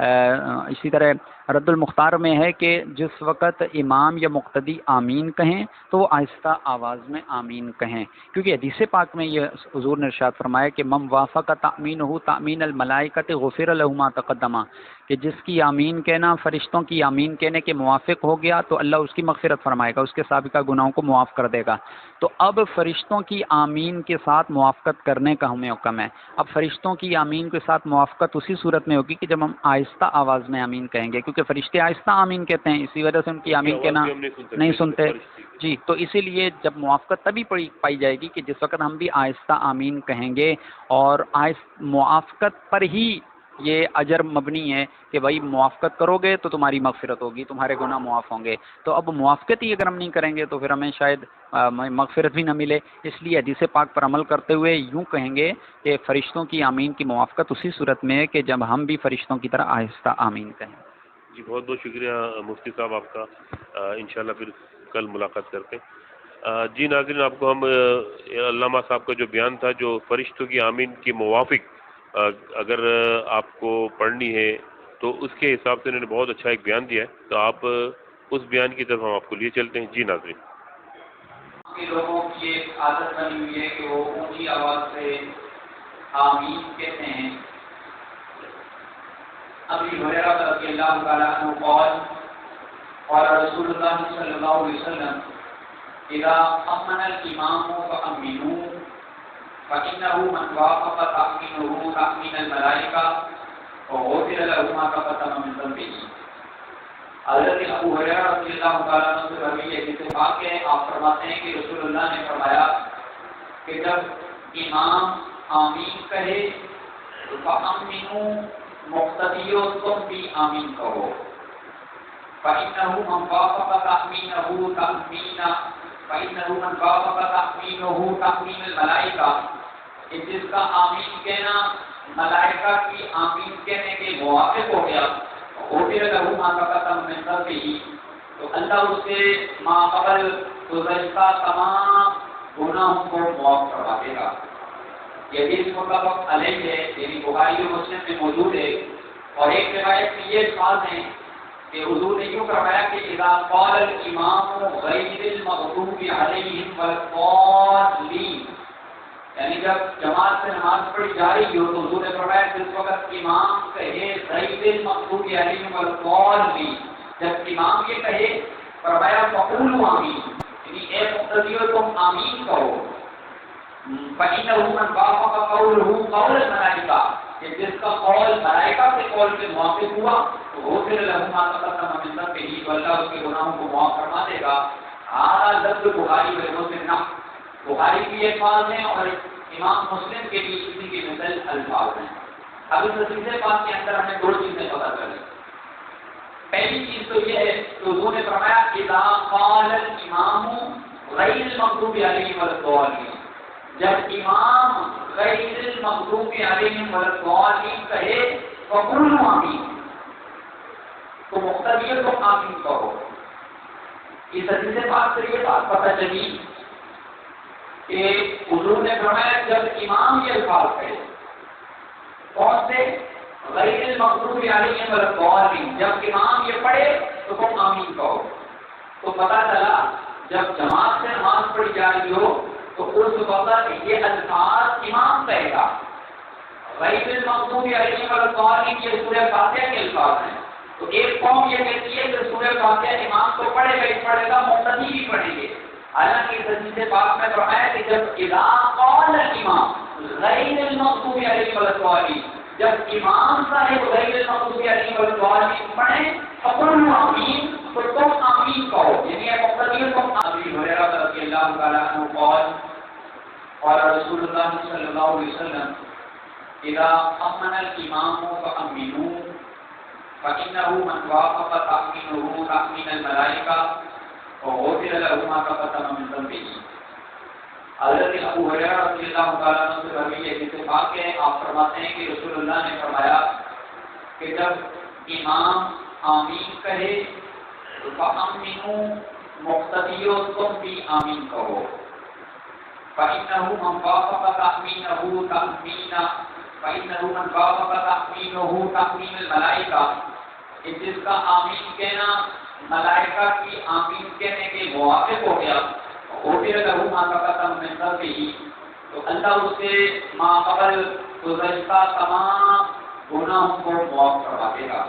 اسی طرح رد المختار میں ہے کہ جس وقت امام یا مقتدی آمین کہیں تو وہ آہستہ آواز میں آمین کہیں، کیونکہ حدیث پاک میں یہ حضور نے ارشاد فرمایا کہ من وافق تأمینہ تأمین الملائکۃ غفر لہ ما تقدم، کہ جس کی آمین کہنا فرشتوں کی آمین کہنے کے موافق ہو گیا تو اللہ اس کی مغفرت فرمائے گا، اس کے سابقہ گناہوں کو معاف کر دے گا۔ تو اب فرشتوں کی آمین کے ساتھ موافقت کرنے کا ہمیں حکم ہے۔ اب فرشتوں کی آمین کے ساتھ موافقت اسی صورت میں ہوگی کہ جب ہم آہستہ آواز میں آمین کہیں گے، کیونکہ فرشتے آہستہ آمین کہتے ہیں، اسی وجہ سے ان کی آمین کہنا نہیں سنتے جی، تو اسی لیے جب موافقت تبھی پائی جائے گی کہ جس وقت ہم بھی آہستہ آمین کہیں گے، اور موافقت پر ہی یہ اجر مبنی ہے کہ بھائی موافقت کرو گے تو تمہاری مغفرت ہوگی، تمہارے گناہ معاف ہوں گے۔ تو اب موافقت ہی اگر ہم نہیں کریں گے تو پھر ہمیں شاید مغفرت بھی نہ ملے، اس لیے حدیث پاک پر عمل کرتے ہوئے یوں کہیں گے کہ فرشتوں کی آمین کی موافقت اسی صورت میں ہے کہ جب ہم بھی فرشتوں کی طرح آہستہ آمین کہیں۔ جی بہت بہت شکریہ مفتی صاحب آپ کا، انشاءاللہ پھر کل ملاقات کرتے ہیں۔ جی ناظرین، آپ کو ہم علامہ صاحب کا جو بیان تھا، جو فرشتوں کی آمین کی موافق اگر آپ کو پڑھنی ہے تو اس کے حساب سے انہوں نے بہت اچھا ایک بیان دیا ہے، تو آپ اس بیان کی طرف ہم آپ کو لیے چلتے ہیں۔ جی ناظرین، لوگوں کی ایک عادت بنی ہوئی ہے کہ وہ اونچی آواز سے آمین کہتے ہیں۔ ابی ہریرہ رضی اللہ تعالیٰ عنہ قال قال رسول اللہ صلی اللہ علیہ وسلم اذا امن الامام فامنوا فانه من وافق تامینه تامین الملائکہ وغفر له ما تقدم من ذنبه۔ حضرت ابو ہریرہ رضی اللہ تعالیٰ عنہ سے روی ہے کہ پاک ہے، آپ فرماتے ہیں کہ رسول اللہ نے فرمایا کہ جب امام آمین کہے فامنوا، مقتدیو تم بھی آمین کہو، فإنه من وافق تأمینه تأمین الملائکہ، جس کا آمین کہنا ملائکہ کی آمین کہنے کے موافق ہو گیا، غفر له ما تقدم من ذنبه، تو اللہ اس سے ما قبل گزشتہ تمام گناہوں کو معاف کروا دے گا۔ یہ حدیث متفق علیہ ہے، یعنی بخاری و مسلم میں موجود ہے، اور ایک روایت میں یہ الفاظ ہیں کہ حضور نے یوں فرمایا کہ اذا قال الامام غیر المغضوب علیہم والضالین، یعنی جب جماعت سے نماز پڑھی جا رہی ہو تو حضور نے فرمایا جس وقت امام کہے غیر المغضوب علیہم والضالین، جب امام یہ کہے فرمایا فقولوا آمین، یعنی اے مقتدیو تم آمین کہو، فإنه من وافق قوله قول الملائکہ، کہ جس کا قول ملائکہ کے قول کے موافق ہوا تو غفر له ما تقدم من ذنبه، تو اللہ اس کے گناہوں کو معاف فرما دے گا۔ ہذا لفظ بخاری و مسلم، بخاری کی الفاظ ہیں اور امام مسلم کے بھی اسی کے مثل الفاظ ہیں۔ اب اس حدیث پاک کے اندر ہمیں دو چیزیں پتہ چلیں۔ پہلی چیز تو یہ ہے کہ حضور نے فرمایا اذا قال الامام غیر المغضوب علیہم والضالین، جب امام غیر المغضوب علیہم والضالین کہے فقولوا آمین، تو مقتدیوں کو آمین کہو۔ اس حدیث پاک سے یہ بات پتہ چلی کہ حضور نے فرمایا جب امام یہ الفاظ کہے، کون سے؟ غیر المغضوب علیہم والضالین، جب امام یہ پڑھے تو تم آمین کہو۔ تو پتہ چلا جب جماعت سے نماز پڑھی جا رہی ہو تو اس وقت یہ الفاظ امام کہے گا۔ غیر المغضوب علیہم والضالین یہ سورہ فاتحہ کے الفاظ ہیں، تو ایک قوم یہ کہتی ہے کہ سورہ فاتحہ امام تو پڑھے گا ہی پڑھے گا، مقتدی بھی پڑھیں گے۔ حالانکہ اس حدیث پاک میں فرمایا کہ جب اذا قال الامام غیر المغضوب علیہم والضالین، جب امام صاحب غیر المغضوب علیہم والضالین پڑھیں فقولوا آمین، تو تم آمین کہو، یعنی مقتدیوں تم آمین۔ ہریرہ رضی اللہ تعالیٰ عنہ قال قال رسول اللہ صلی اللہ علیہ وسلم اذا امن الامام فامنوا فانه من وافق تامینه تامین الملائکہ وغفر له ما تقدم من ذنبه۔ حضرت ابو ہریرہ رضی اللہ تعالیٰ عنہ سے روی ہے جسے پاک ہے، آپ فرماتے ہیں کہ رسول اللہ نے فرمایا کہ جب امام آمین کہے فامنوا، مقتدیو تم بھی آمین کہو، فإنه من وافق تأمینه فإنه من وافق تأمینه تأمین الملائکہ، کہ جس کا آمین کہنا ملائکہ کی آمین کہنے کے موافق ہو گیا، غفر له ما تقدم من ذنبه، تو اللہ اس سے ما قبل گزشتہ تمام گناہوں کو معاف کروا دے گا۔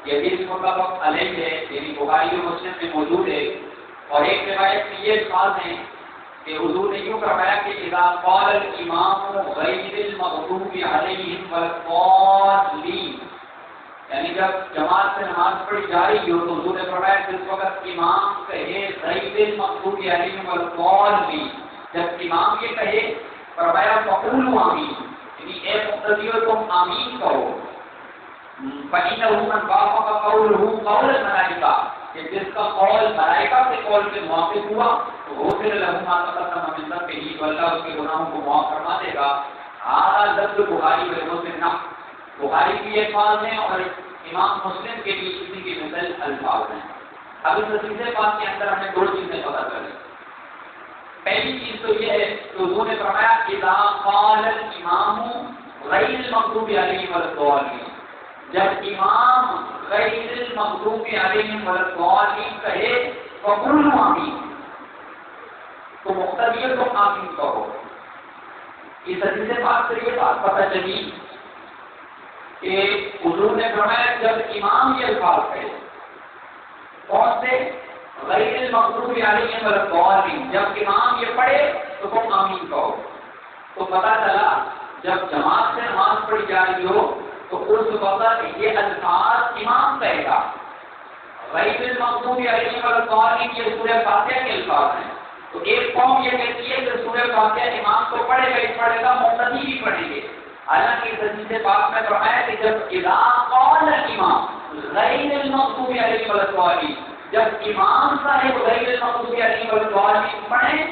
یہ حدیث متفق علیہ ہے، یعنی بخاری و مسلم میں موجود ہے، اور ایک روایت میں یہ الفاظ ہیں کہ حضور نے یوں فرمایا کہ اذا قال الامام غیر المغضوب علیہم والضالین، یعنی جب جماعت سے نماز پڑھی جا رہی ہو تو حضور نے فرمایا جس وقت امام کہے غیر المغضوب علیہم والضالین، جب امام یہ کہے فرمایا فقولوا آمین، یعنی اے مقتدیو تم آمین کہو۔ فإنه من وافق قوله قول الملائکہ، کہ جس کا قول ملائکہ کے قول کے موافق ہوا تو غفر له ما تقدم من ذنبه، تو اللہ اس کے گناہوں کو معاف فرما دے گا۔ ہذا لفظ بخاری و مسلم، بخاری کی الفاظ ہیں اور امام مسلم کے بھی اسی کے مثل الفاظ ہیں۔ اب اس حدیث پاک کے اندر ہمیں دو چیزیں پتہ چلیں۔ پہلی چیز تو یہ ہے کہ حضور نے فرمایا اذا قال الامام غیر المغضوب علیہم والضالین، جب امام غیر المغضوب علیہم والضالین کہے فقولوا آمین، تو مقتدیوں کو آمین کہو۔ اس حدیث پاک سے یہ بات پتہ چلی کہ حضور نے فرمایا جب امام یہ الفاظ کہے، کون سے؟ غیر المغضوب علیہم والضالین، جب امام یہ پڑھے تو تم آمین کہو۔ تو پتہ چلا جب جماعت سے نماز پڑھی جا رہی ہو تو اس وقت یہ الفاظ امام کہے گا۔ غیر المغضوب علیہم والضالین یہ سورہ فاتحہ کے الفاظ ہیں، تو ایک قوم یہ کہتی ہے کہ سورہ فاتحہ امام تو پڑھے گا ہی پڑھے گا، مقتدی بھی پڑھیں گے۔ حالانکہ اس حدیث پاک میں فرمایا کہ جب اذا قال الامام غیر المغضوب علیہم والضالین، جب امام صاحب غیر المغضوب علیہم والضالین پڑھیں